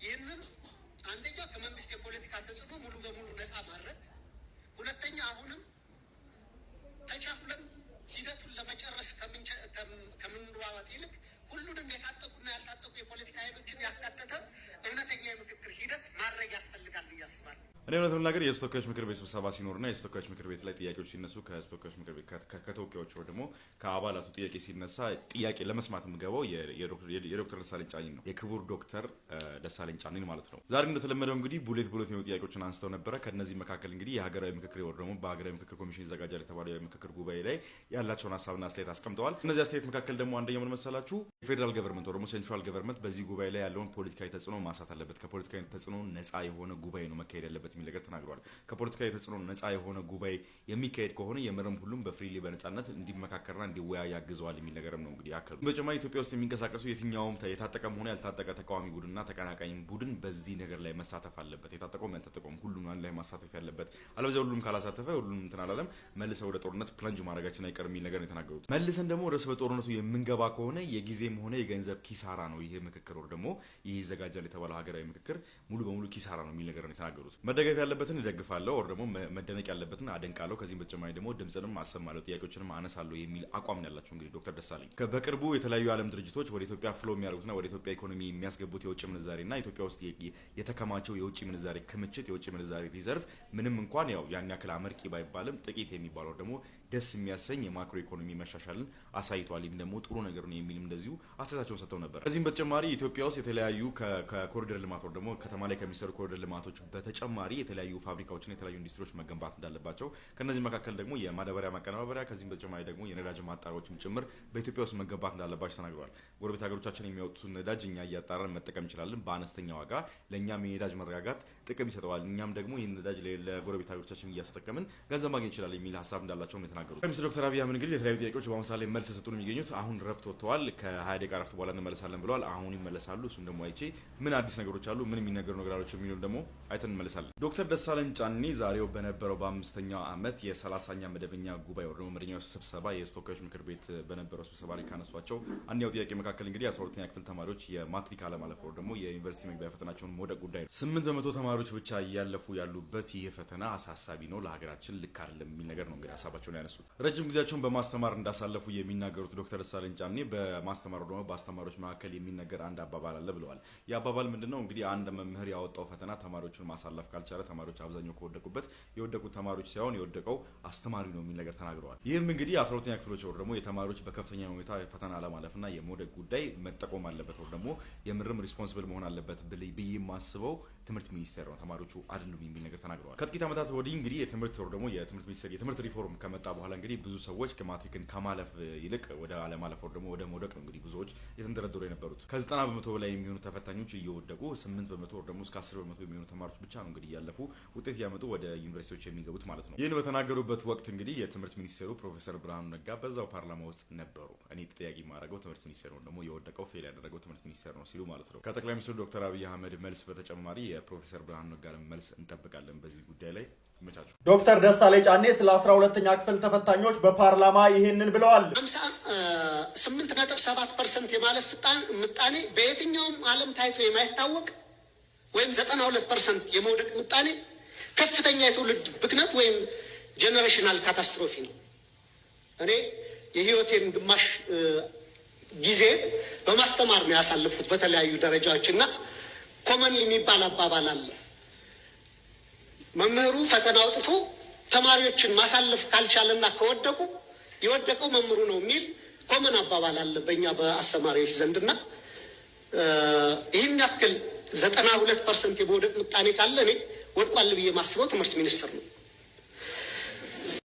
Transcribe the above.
ይህንን አንደኛ ከመንግስት የፖለቲካ ተጽዕኖ ሙሉ በሙሉ ነፃ ማድረግ፣ ሁለተኛ አሁንም ተቻኩለን ሂደቱን ለመጨረስ ከምንሯሯጥ ይልቅ ሁሉንም የታጠቁና ያልታጠቁ የፖለቲካ ኃይሎችን ያካተተ እውነተኛ የምክክር ሂደት ማድረግ ያስፈልጋል ብዬ አስባለሁ። እኔ እውነቱን ነገር የህዝብ ተወካዮች ምክር ቤት ስብሰባ ሲኖርና የህዝብ ተወካዮች ምክር ቤት ላይ ጥያቄዎች ሲነሱ ከህዝብ ተወካዮች ምክር ቤት ከተወካዮች ወይ ደግሞ ከአባላቱ ጥያቄ ሲነሳ ጥያቄ ለመስማት የምገባው የዶክተር ደሳለኝ ጫኔን ነው፣ የክቡር ዶክተር ደሳለኝ ጫኔን ማለት ነው። ዛሬም እንደተለመደው እንግዲህ ቡሌት የሆኑ ጥያቄዎችን አንስተው ነበረ። ከነዚህ መካከል እንግዲህ የሀገራዊ ምክክር ወይ ደግሞ በሀገራዊ ምክክር ኮሚሽን ይዘጋጃል የተባለው የምክክር ጉባኤ ላይ ያላቸውን ሀሳብና አስተያየት አስቀምጠዋል። እነዚህ አስተያየት መካከል ደግሞ አንደኛው ምን መሰላችሁ? የፌዴራል ገቨርንመንት ወይ ደግሞ ሴንትራል ገቨርንመንት በዚህ ጉባኤ ላይ ያለውን ፖለቲካዊ ተጽዕኖ ማንሳት አለበት፣ ከፖለቲካዊ ተጽዕኖ ነፃ የሆነ ጉባኤ ነው መካሄድ ያለበት የሚል ነገር ተናግሯል። ከፖለቲካዊ ተጽዕኖ ነፃ የሆነ ጉባኤ የሚካሄድ ከሆነ የምርም ሁሉም በፍሪሊ በነፃነት እንዲመካከርና እንዲወያይ ያግዘዋል የሚል ነገርም ነው እንግዲህ ያከሉ። በተጨማሪ ኢትዮጵያ ውስጥ የሚንቀሳቀሱ የትኛውም የታጠቀም ሆነ ያልታጠቀ ተቃዋሚ ቡድንና ተቀናቃኝ ቡድን በዚህ ነገር ላይ መሳተፍ አለበት። የታጠቀውም ያልታጠቀውም ሁሉም አንድ ላይ ማሳተፍ ያለበት፣ አለበለዚያ ሁሉም ካላሳተፈ ሁሉም እንትን አላለም መልሰው ወደ ጦርነት ፕለንጅ ማድረጋችን አይቀርም የሚል ነገር ነው የተናገሩት። መልሰን ደግሞ ርዕስ በጦርነቱ የምንገባ ከሆነ የጊዜም ሆነ የገንዘብ ኪሳራ ነው ይሄ ምክክር ወር ደግሞ ይህ ይዘጋጃል የተባለው ሀገራዊ ምክክር ሙሉ በሙሉ ኪሳራ ነው የሚል ነገር ነው የተናገሩት። መደገፍ ያለበትን እደግፋለሁ ወር ደግሞ መደነቅ ያለበትን አደንቃለሁ፣ ከዚህም በተጨማሪ ደግሞ ድምጽንም አሰማለሁ፣ ጥያቄዎችንም አነሳለሁ የሚል አቋም ነው ያላቸው እንግዲህ ዶክተር ደሳለኝ። በቅርቡ የተለያዩ ዓለም ድርጅቶች ወደ ኢትዮጵያ ፍሎ የሚያደርጉትና ወደ ኢትዮጵያ ኢኮኖሚ የሚያስገቡት የውጭ ምንዛሬና ኢትዮጵያ ውስጥ የተከማቸው የውጭ ምንዛሬ ክምችት የውጭ ምንዛሬ ሪዘርቭ ምንም እንኳን ያው ያን ያክል አመርቂ ባይባልም ጥቂት የሚባለው ደግሞ ደስ የሚያሰኝ የማክሮ ኢኮኖሚ መሻሻልን አሳይቷል። ይህም ደግሞ ጥሩ ነገር ነው የሚልም እንደዚሁ አስተያየታቸውን ሰጥተው ነበር። ከዚህም በተጨማሪ ኢትዮጵያ ውስጥ የተለያዩ ከኮሪደር ልማት ወር ደግሞ ከተማ ላይ ከሚሰሩ ኮሪደር ልማቶች በተጨማሪ የተለያዩ ፋብሪካዎችና የተለያዩ ኢንዱስትሪዎች መገንባት እንዳለባቸው፣ ከነዚህ መካከል ደግሞ የማዳበሪያ ማቀነባበሪያ ከዚህም በተጨማሪ ደግሞ የነዳጅ ማጣሪያዎችም ጭምር በኢትዮጵያ ውስጥ መገንባት እንዳለባቸው ተናግረዋል። ጎረቤት ሀገሮቻችን የሚያወጡትን ነዳጅ እኛ እያጣራን መጠቀም እንችላለን በአነስተኛ ዋጋ፣ ለእኛም የነዳጅ መረጋጋት ጥቅም ይሰጠዋል፣ እኛም ደግሞ ይህን ነዳጅ ለጎረቤት ሀገሮቻችን እያስጠቀምን ገንዘብ ማግኘት ይችላል የሚል ሀሳብ እንዳላቸው ነው የተናገሩት። ሚኒስትር ዶክተር አብይ አህመድ እንግዲህ የተለያዩ ጥያቄዎች በአሁኑ ሰዓት ላይ መልስ ሰጡ ነው የሚገኙት። አሁን ረፍት ወጥተዋል። ከ20 ደቂቃ ረፍት በኋላ እንመለሳለን ብለዋል። አሁን ይመለሳሉ። እሱም ደግሞ አይቼ ምን አዲስ ነገሮች አሉ፣ ምን የሚነገሩ ነገሮች የሚሉን ደግሞ አይተን እንመለሳለን። ዶክተር ደሳለኝ ጫኔ ዛሬው በነበረው በ5ኛው ዓመት የ30ኛ መደበኛ ጉባኤ ወር ደግሞ መደበኛ ስብሰባ የህዝብ ተወካዮች ምክር ቤት በነበረው ስብሰባ ላይ ካነሷቸው አንደኛው ጥያቄ መካከል እንግዲህ 12ኛ ክፍል ተማሪዎች የማትሪክ አለማለፍ ወር ደግሞ የዩኒቨርሲቲ መግቢያ ፈተናቸውን መውደቅ ጉዳይ ነው። 8% ተማሪዎች ብቻ እያለፉ ያሉበት ይህ ፈተና አሳሳቢ ነው፣ ለሀገራችን ልክ አይደለም የሚል ነገር ነው እንግዲህ ሀሳባቸውን ያነሱት። ረጅም ጊዜያቸውን በማስተማር እንዳሳለፉ የሚናገሩት ዶክተር ደሳለኝ ጫኔ በማስተማሩ ደግሞ በአስተማሪዎች መካከል የሚነገር አንድ አባባል አለ ብለዋል። የአባባል ምንድነው እንግዲህ አንድ መምህር ያወጣው ፈተና ተማሪዎችን ማሳለፍ ካልቻለ ተማሪዎች አብዛኛው ከወደቁበት የወደቁት ተማሪዎች ሳይሆን የወደቀው አስተማሪ ነው የሚል ነገር ተናግረዋል። ይህም እንግዲህ 12ኛ ክፍሎች ወር ደግሞ የተማሪዎች በከፍተኛ ሁኔታ ፈተና አለማለፍና የመውደቅ ጉዳይ መጠቆም አለበት ወር ደግሞ የምርም ሪስፖንሲብል መሆን አለበት ብዬ የማስበው ትምህርት ሚኒስቴር ነው፣ ተማሪዎቹ አይደሉም የሚል ነገር ተናግረዋል። ከጥቂት ዓመታት ወዲህ እንግዲህ የትምህርት ወር ደግሞ የትምህርት ሚኒስቴር የትምህርት ሪፎርም ከመጣ በኋላ እንግዲህ ብዙ ሰዎች ከማትሪክን ከማለፍ ይልቅ ወደ አለማለፍ ወር ደግሞ ወደ መውደቅ ነው እንግዲህ ብዙዎች የተንደረደሩ የነበሩት። ከ90% በላይ የሚሆኑ ተፈታኞች እየወደቁ 8% ወር ደግሞ እስከ 10% የሚሆኑ ተማሪዎች ብቻ ነው እንግዲህ እያለፉ ውጤት ያመጡ ወደ ዩኒቨርሲቲዎች የሚገቡት ማለት ነው። ይህን በተናገሩበት ወቅት እንግዲህ የትምህርት ሚኒስቴሩ ፕሮፌሰር ብርሃኑ ነጋ በዛው ፓርላማ ውስጥ ነበሩ። እኔ ተጠያቂ የማደርገው ትምህርት ሚኒስቴር ነው ደግሞ የወደቀው ፌል ያደረገው ትምህርት ሚኒስቴር ነው ሲሉ ማለት ነው። ከጠቅላይ ሚኒስትሩ ዶክተር አብይ አህመድ መልስ በተጨማሪ የፕሮፌሰር ብርሃኑ ነጋ መልስ እንጠብቃለን በዚህ ጉዳይ ላይ። ይመቻችሁ። ዶክተር ደሳለኝ ጫኔ ስለ 12ኛ ክፍል ተፈታኞች በፓርላማ ይሄንን ብለዋል። 58.7% የማለፍ ምጣኔ በየትኛውም ዓለም ታይቶ የማይታወቅ ወይም 92% የመውደቅ ምጣኔ ከፍተኛ የትውልድ ብክነት ወይም ጄኔሬሽናል ካታስትሮፊ ነው። እኔ የህይወቴን ግማሽ ጊዜ በማስተማር ነው ያሳለፉት በተለያዩ ደረጃዎች እና ኮመን የሚባል አባባል አለ። መምህሩ ፈተና አውጥቶ ተማሪዎችን ማሳለፍ ካልቻለና ከወደቁ የወደቀው መምህሩ ነው የሚል ኮመን አባባል አለ በእኛ በአስተማሪዎች ዘንድና ይህን ያክል 92% የመውደቅ ምጣኔ ካለ እኔ ወድቋል ብዬ ማስበው ትምህርት ሚኒስቴር ነው።